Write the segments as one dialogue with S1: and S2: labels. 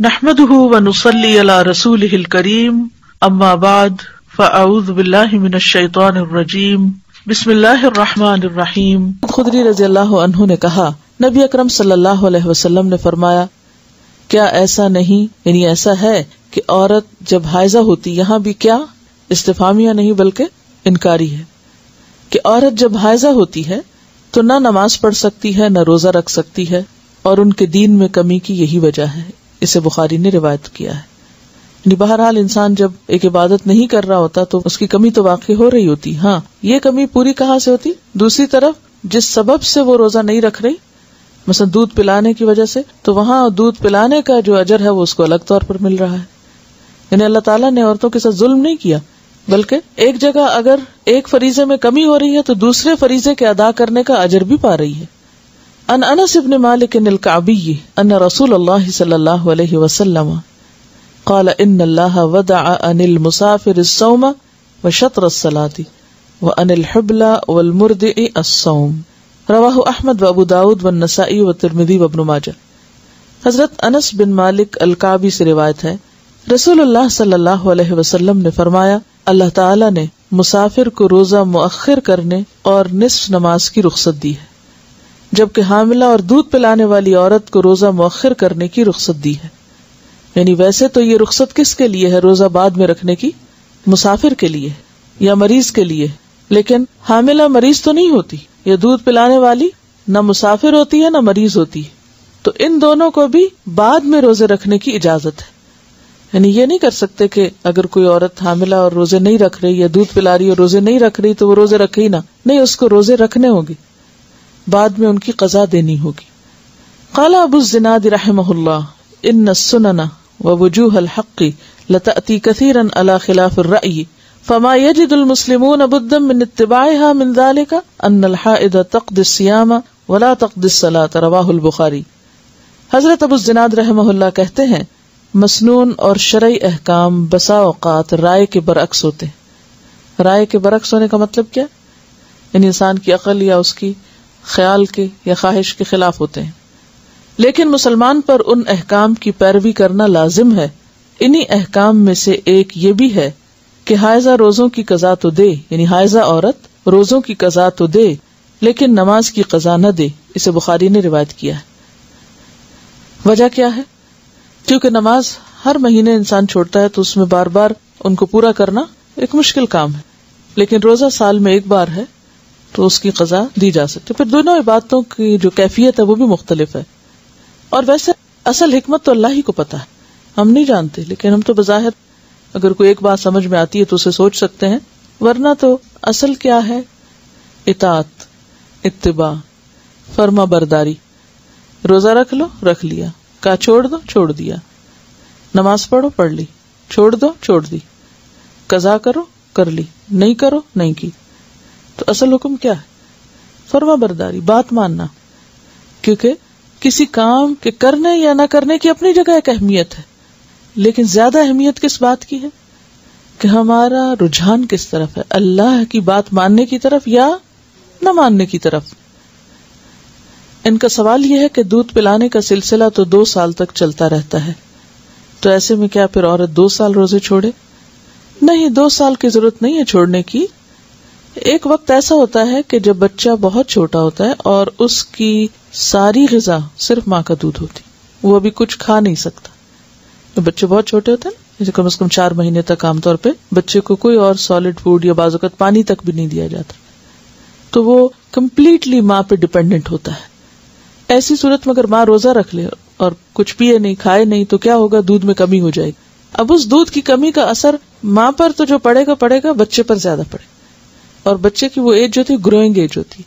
S1: نحمده ونصلي على رسوله الكريم اما بعد فاعوذ بالله من الشیطان الرجیم بسم اللہ الرحمن الرحیم۔
S2: خدری رضی اللہ عنہ نے کہا، نبی اکرم صلی اللہ علیہ وسلم نے فرمایا، کیا ایسا نہیں، یعنی ایسا ہے کہ عورت جب حائضہ ہوتی، یہاں بھی کیا استفہامیہ نہیں بلکہ انکاری ہے، کہ عورت جب حائضہ ہوتی ہے تو نہ نماز پڑھ سکتی ہے نہ روزہ رکھ سکتی ہے، اور ان کے دین میں کمی کی یہی وجہ ہے۔ اسے بخاری نے روایت کیا ہے۔ یعنی بہرحال انسان جب ایک عبادت نہیں کر رہا ہوتا تو اس کی کمی تو واقع ہو رہی ہوتی، ہاں یہ کمی پوری کہاں سے ہوتی؟ دوسری طرف جس سبب سے وہ روزہ نہیں رکھ رہی، مثلا دودھ پلانے کی وجہ سے، تو وہاں دودھ پلانے کا جو اجر ہے وہ اس کو الگ طور پر مل رہا ہے۔ یعنی اللہ تعالیٰ نے عورتوں کے ساتھ ظلم نہیں کیا، بلکہ ایک جگہ اگر ایک فریضے میں کمی ہو رہی ہے تو دوسرے فریضے کے ادا کرنے کا اجر بھی پا رہی ہے۔ ان انس بن مالک الکعبی ان رسول اللہ صلی اللہ علیہ وسلم قال ان اللہ ودع عن المسافر الصوم وشطر الصلاة وعن الحبل والمرضع الصوم، رواہ احمد وابو داود والنسائی والترمذی وابن ماجہ۔ حضرت انس بن مالک الکعبی سے روایت ہے، رسول اللہ صلی اللہ علیہ وسلم نے فرمایا، اللہ تعالی نے مسافر کو روزہ مؤخر کرنے اور نصف نماز کی رخصت دی ہے، جبکہ حاملہ اور دودھ پلانے والی عورت کو روزہ مؤخر کرنے کی رخصت دی ہے۔ یعنی ویسے تو یہ رخصت کس کے لیے ہے؟ روزہ بعد میں رکھنے کی، مسافر کے لیے یا مریض کے لیے، لیکن حاملہ مریض تو نہیں ہوتی، یا دودھ پلانے والی نہ مسافر ہوتی ہے نہ مریض ہوتی ہے، تو ان دونوں کو بھی بعد میں روزے رکھنے کی اجازت ہے۔ یعنی یہ نہیں کر سکتے کہ اگر کوئی عورت حاملہ اور روزے نہیں رکھ رہی یا دودھ پلا رہی اور روزے نہیں رکھ رہی تو وہ روزے رکھے ہی نہ، نہیں، اس کو روزے رکھنے ہوں گے، بعد میں ان کی قضا دینی ہوگی۔ قال ابو الزناد رحمہ اللہ ان السنن ووجوه الحق لتأتي كثيرا على خلاف الرأي فما يجد المسلمون بدا من اتباعها من ذلك ان الحائض تقضي الصيام ولا تقضي الصلاة، رواہ البخاری۔ حضرت ابو الزناد رحمہ اللہ کہتے ہیں، مسنون اور شرعی احکام بسا اوقات رائے کے برعکس ہوتے ہیں۔ رائے کے برعکس ہونے کا مطلب کیا؟ یعنی انسان کی عقل یا اس کی خیال کے یا خواہش کے خلاف ہوتے ہیں، لیکن مسلمان پر ان احکام کی پیروی کرنا لازم ہے۔ انہی احکام میں سے ایک یہ بھی ہے کہ حائضہ روزوں کی قضا تو دے، یعنی حائضہ عورت روزوں کی قضا تو دے لیکن نماز کی قضا نہ دے۔ اسے بخاری نے روایت کیا ہے۔ وجہ کیا ہے؟ کیونکہ نماز ہر مہینے انسان چھوڑتا ہے تو اس میں بار بار ان کو پورا کرنا ایک مشکل کام ہے، لیکن روزہ سال میں ایک بار ہے تو اس کی قضا دی جا سکتی۔ پھر دونوں عبادتوں کی جو کیفیت ہے وہ بھی مختلف ہے، اور ویسے اصل حکمت تو اللہ ہی کو پتا ہے، ہم نہیں جانتے، لیکن ہم تو بظاہر اگر کوئی ایک بات سمجھ میں آتی ہے تو اسے سوچ سکتے ہیں، ورنہ تو اصل کیا ہے؟ اطاعت، اتباع، فرما برداری۔ روزہ رکھ لو، رکھ لیا، کہا چھوڑ دو، چھوڑ دیا، نماز پڑھو، پڑھ لی، چھوڑ دو، چھوڑ دی، قضا کرو، کر لی، نہیں کرو، نہیں کی۔ تو اصل حکم کیا ہے؟ فرما برداری، بات ماننا، کیونکہ کسی کام کے کرنے یا نہ کرنے کی اپنی جگہ ایک اہمیت ہے، لیکن زیادہ اہمیت کس بات کی ہے کہ ہمارا رجحان کس طرف ہے، اللہ کی بات ماننے کی طرف یا نہ ماننے کی طرف۔ ان کا سوال یہ ہے کہ دودھ پلانے کا سلسلہ تو 2 سال تک چلتا رہتا ہے، تو ایسے میں کیا پھر عورت 2 سال روزے چھوڑے؟ نہیں، 2 سال کی ضرورت نہیں ہے چھوڑنے کی۔ ایک وقت ایسا ہوتا ہے کہ جب بچہ بہت چھوٹا ہوتا ہے اور اس کی ساری غذا صرف ماں کا دودھ ہوتی، وہ ابھی کچھ کھا نہیں سکتا۔ جب بچے بہت چھوٹے ہوتے ہیں نا، جیسے کم از کم 4 مہینے تک عام طور پہ بچے کو کوئی اور سالڈ فوڈ یا بعض اوقات پانی تک بھی نہیں دیا جاتا، تو وہ کمپلیٹلی ماں پہ ڈیپینڈنٹ ہوتا ہے۔ ایسی صورت میں اگر ماں روزہ رکھ لے اور کچھ پیے نہیں، کھائے نہیں، تو کیا ہوگا؟ دودھ میں کمی ہو جائے گی۔ اب اس دودھ کی کمی کا اثر ماں پر تو جو پڑے گا بچے پر زیادہ پڑے، اور بچے کی وہ ایج جو تھی گروئنگ ایج ہوتی،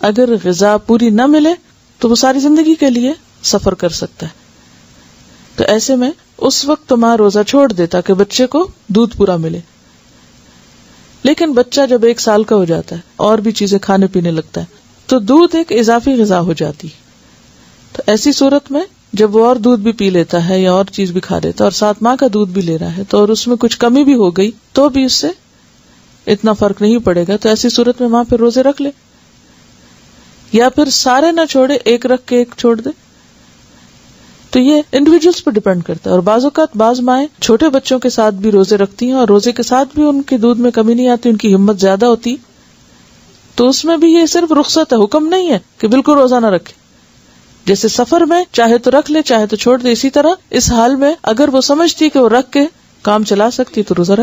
S2: اگر غذا پوری نہ ملے تو وہ ساری زندگی کے لیے سفر کر سکتا ہے۔ تو ایسے میں اس وقت تو ماں روزہ چھوڑ دے تاکہ بچے کو دودھ پورا ملے، لیکن بچہ جب 1 سال کا ہو جاتا ہے اور بھی چیزیں کھانے پینے لگتا ہے تو دودھ ایک اضافی غذا ہو جاتی ہے۔ تو ایسی صورت میں جب وہ اور دودھ بھی پی لیتا ہے یا اور چیز بھی کھا لیتا ہے اور ساتھ ماں کا دودھ بھی لے رہا ہے، تو اور اس میں کچھ کمی بھی ہو گئی تو بھی اس سے اتنا فرق نہیں پڑے گا، تو ایسی صورت میں ماں پھر روزے رکھ لے، یا پھر سارے نہ چھوڑے، ایک رکھ کے ایک چھوڑ دے، تو یہ انڈیویجولس پہ ڈیپینڈ کرتا ہے. اور بعض اوقات بعض مائیں چھوٹے بچوں کے ساتھ بھی روزے رکھتی ہیں اور روزے کے ساتھ بھی ان کے دودھ میں کمی نہیں آتی, ان کی ہمت زیادہ ہوتی, تو اس میں بھی یہ صرف رخصت ہے, حکم نہیں ہے کہ بالکل روزہ نہ رکھے. جیسے سفر میں چاہے تو رکھ لے چاہے تو چھوڑ دے, اسی طرح اس حال میں اگر وہ سمجھتی کہ وہ رکھ کے کام چلا سکتی تو روزہ رکھ